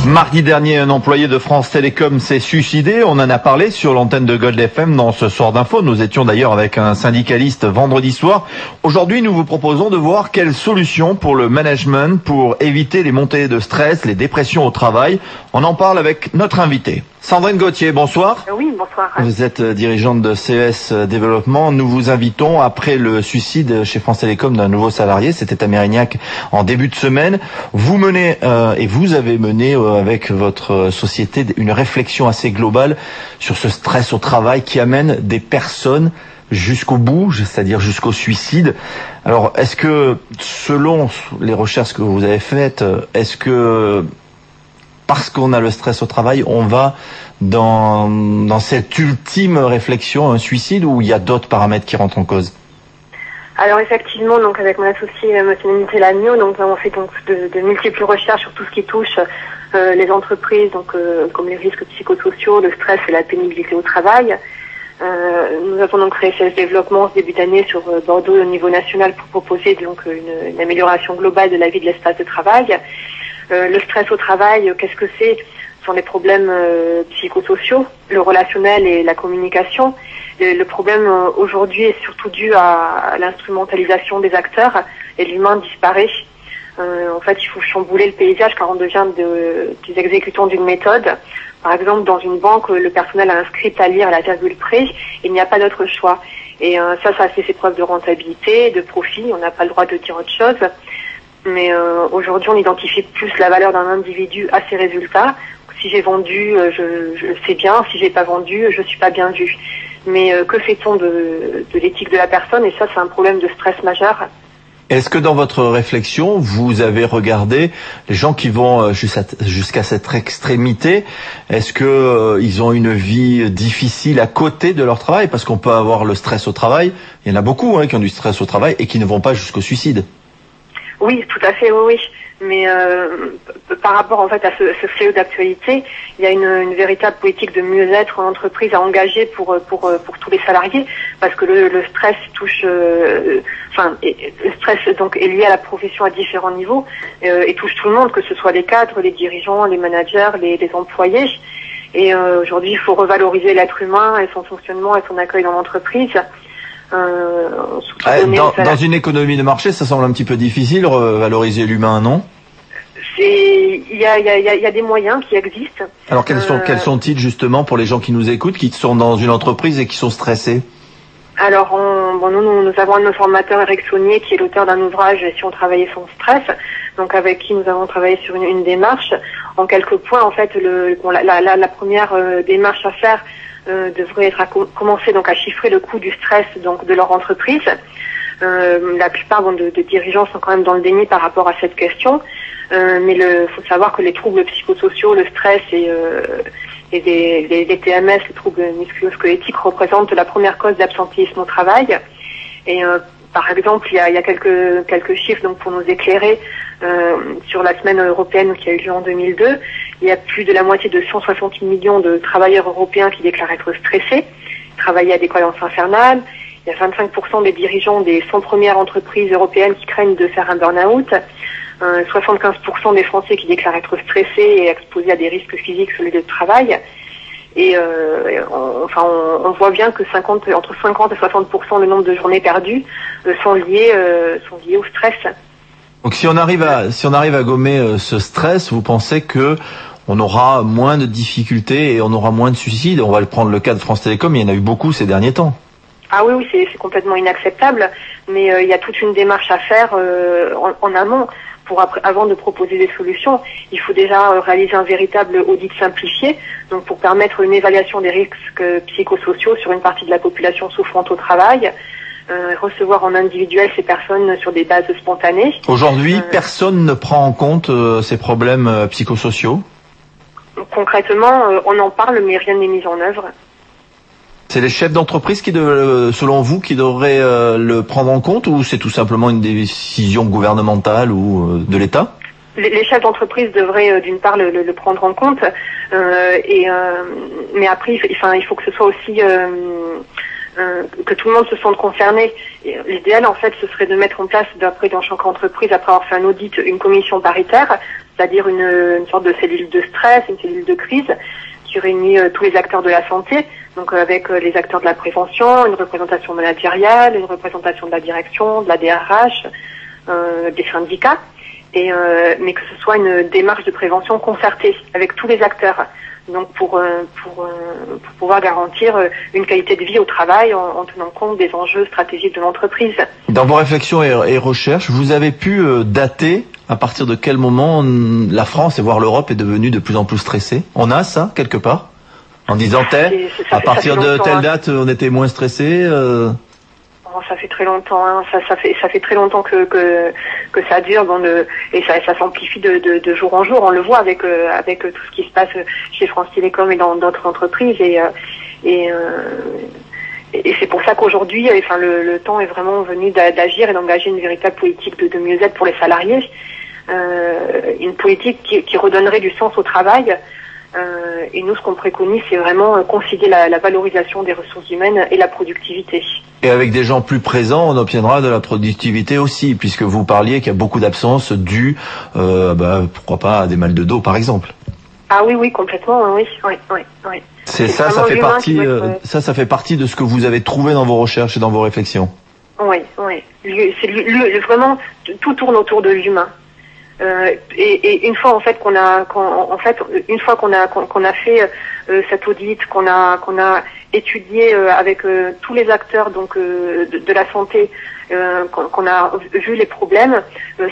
Mardi dernier, un employé de France Télécom s'est suicidé. On en a parlé sur l'antenne de Gold FM dans ce soir d'info. Nous étions d'ailleurs avec un syndicaliste vendredi soir. Aujourd'hui, nous vous proposons de voir quelles solutions pour le management pour éviter les montées de stress, les dépressions au travail. On en parle avec notre invité. Sandrine Gauthier, bonsoir. Oui, bonsoir. Vous êtes dirigeante de CES Développement. Nous vous invitons après le suicide chez France Télécom d'un nouveau salarié. C'était à Mérignac en début de semaine. Vous menez et vous avez mené avec votre société une réflexion assez globale sur ce stress au travail qui amène des personnes jusqu'au bout, c'est-à-dire jusqu'au suicide. Alors, est-ce que, selon les recherches que vous avez faites, est-ce que parce qu'on a le stress au travail, on va dans cette ultime réflexion, un suicide, ou il y a d'autres paramètres qui rentrent en cause? Alors effectivement, donc avec mon associé M. Lagneau, donc nous avons fait donc de multiples recherches sur tout ce qui touche les entreprises, donc comme les risques psychosociaux, le stress et la pénibilité au travail. Nous avons donc créé CES Développement ce début d'année sur Bordeaux au niveau national pour proposer donc une amélioration globale de la vie de l'espace de travail. Le stress au travail, qu'est-ce que c'est? Ce sont les problèmes psychosociaux, le relationnel et la communication. Le problème aujourd'hui est surtout dû à l'instrumentalisation des acteurs et l'humain disparaît. En fait, il faut chambouler le paysage car on devient des exécutants d'une méthode. Par exemple, dans une banque, le personnel a un script à lire à la virgule près, il n'y a pas d'autre choix. Et ça fait ses preuves de rentabilité, de profit, on n'a pas le droit de dire autre chose. Mais aujourd'hui, on identifie plus la valeur d'un individu à ses résultats. Si j'ai vendu, je sais bien. Si j'ai pas vendu, je suis pas bien vu. Mais que fait-on de l'éthique de la personne? Et ça, c'est un problème de stress majeur. Est-ce que dans votre réflexion, vous avez regardé les gens qui vont jusqu'à cette extrémité? Est-ce que ils ont une vie difficile à côté de leur travail? Parce qu'on peut avoir le stress au travail. Il y en a beaucoup qui ont du stress au travail et qui ne vont pas jusqu'au suicide. Oui, tout à fait, oui. Mais par rapport en fait à ce fléau d'actualité, il y a une véritable politique de mieux-être en entreprise à engager pour tous les salariés, parce que le stress touche, le stress donc est lié à la profession à différents niveaux et touche tout le monde, que ce soit les cadres, les dirigeants, les managers, les employés. Et aujourd'hui, il faut revaloriser l'être humain et son fonctionnement et son accueil dans l'entreprise. Dans une économie de marché, ça semble un petit peu difficile, valoriser l'humain, non? Il y a des moyens qui existent. Alors quels sont-ils justement pour les gens qui nous écoutent, qui sont dans une entreprise et qui sont stressés? Alors nous avons un de nos formateurs, Eric Saunier, qui est l'auteur d'un ouvrage « Si on travaillait sans stress », donc avec qui nous avons travaillé sur une démarche. En quelques points, en fait, la première démarche à faire devrait être commencer donc à chiffrer le coût du stress donc de leur entreprise. La plupart de dirigeants sont quand même dans le déni par rapport à cette question, mais faut savoir que les troubles psychosociaux, le stress et les TMS, les troubles musculo-squelettiques, représentent la première cause d'absentéisme au travail. Et par exemple, il y a quelques chiffres donc pour nous éclairer sur la semaine européenne qui a eu lieu en 2002. Il y a plus de la moitié de 160 millions de travailleurs européens qui déclarent être stressés, travailler à des croyances infernales. Il y a 25% des dirigeants des 100 premières entreprises européennes qui craignent de faire un burn-out. 75% des Français qui déclarent être stressés et exposés à des risques physiques sur le lieu de travail. Et on voit bien que entre 50 et 60% le nombre de journées perdues sont liées au stress. Donc si on arrive à gommer ce stress, vous pensez que on aura moins de difficultés et on aura moins de suicides? On va prendre le cas de France Télécom, il y en a eu beaucoup ces derniers temps. Ah oui, c'est complètement inacceptable, mais il y a toute une démarche à faire en amont. Avant de proposer des solutions, il faut déjà réaliser un véritable audit simplifié, donc pour permettre une évaluation des risques psychosociaux sur une partie de la population souffrant au travail, recevoir en individuel ces personnes sur des bases spontanées. Aujourd'hui, personne ne prend en compte ces problèmes psychosociaux? Concrètement, on en parle, mais rien n'est mis en œuvre. C'est les chefs d'entreprise selon vous, qui devraient le prendre en compte, ou c'est tout simplement une décision gouvernementale ou de l'État? Les chefs d'entreprise devraient d'une part le prendre en compte, mais après, il faut que ce soit aussi que tout le monde se sente concerné. L'idéal, en fait, ce serait de mettre en place, d'après dans chaque entreprise, après avoir fait un audit, une commission paritaire, c'est-à-dire une sorte de cellule de stress, une cellule de crise, qui réunit tous les acteurs de la santé, donc avec les acteurs de la prévention, une représentation managériale, une représentation de la direction, de la DRH, des syndicats, mais que ce soit une démarche de prévention concertée avec tous les acteurs. Donc pour pouvoir garantir une qualité de vie au travail en tenant compte des enjeux stratégiques de l'entreprise. Dans vos réflexions et recherches, vous avez pu dater à partir de quel moment la France et voire l'Europe est devenue de plus en plus stressée? On a ça quelque part? En disant à partir de telle date on était moins stressé Ça fait très longtemps, hein. Ça fait très longtemps que ça dure, et ça s'amplifie de jour en jour. On le voit avec tout ce qui se passe chez France Télécom et dans d'autres entreprises, et c'est pour ça qu'aujourd'hui, le temps est vraiment venu d'agir et d'engager une véritable politique de mieux-être pour les salariés, une politique qui redonnerait du sens au travail. Et nous, ce qu'on préconise, c'est vraiment concilier la valorisation des ressources humaines et la productivité. Et avec des gens plus présents, on obtiendra de la productivité aussi, puisque vous parliez qu'il y a beaucoup d'absences dues, pourquoi pas, à des mal de dos, par exemple. Ah oui, complètement, oui. C'est ça, ça fait partie de ce que vous avez trouvé dans vos recherches et dans vos réflexions. Oui. C'est vraiment, tout tourne autour de l'humain. Et une fois qu'on a fait cet audit, qu'on a étudié avec tous les acteurs de la santé, qu'on a vu les problèmes,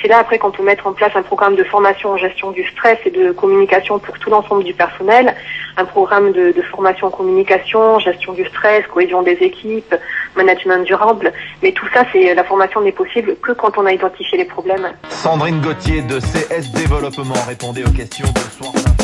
c'est là après qu'on peut mettre en place un programme de formation en gestion du stress et de communication pour tout l'ensemble du personnel, un programme de formation en communication, gestion du stress, cohésion des équipes, management durable. Mais tout ça, la formation n'est possible que quand on a identifié les problèmes. Sandrine Gauthier de CS Développement répondait aux questions de Soir d'Info.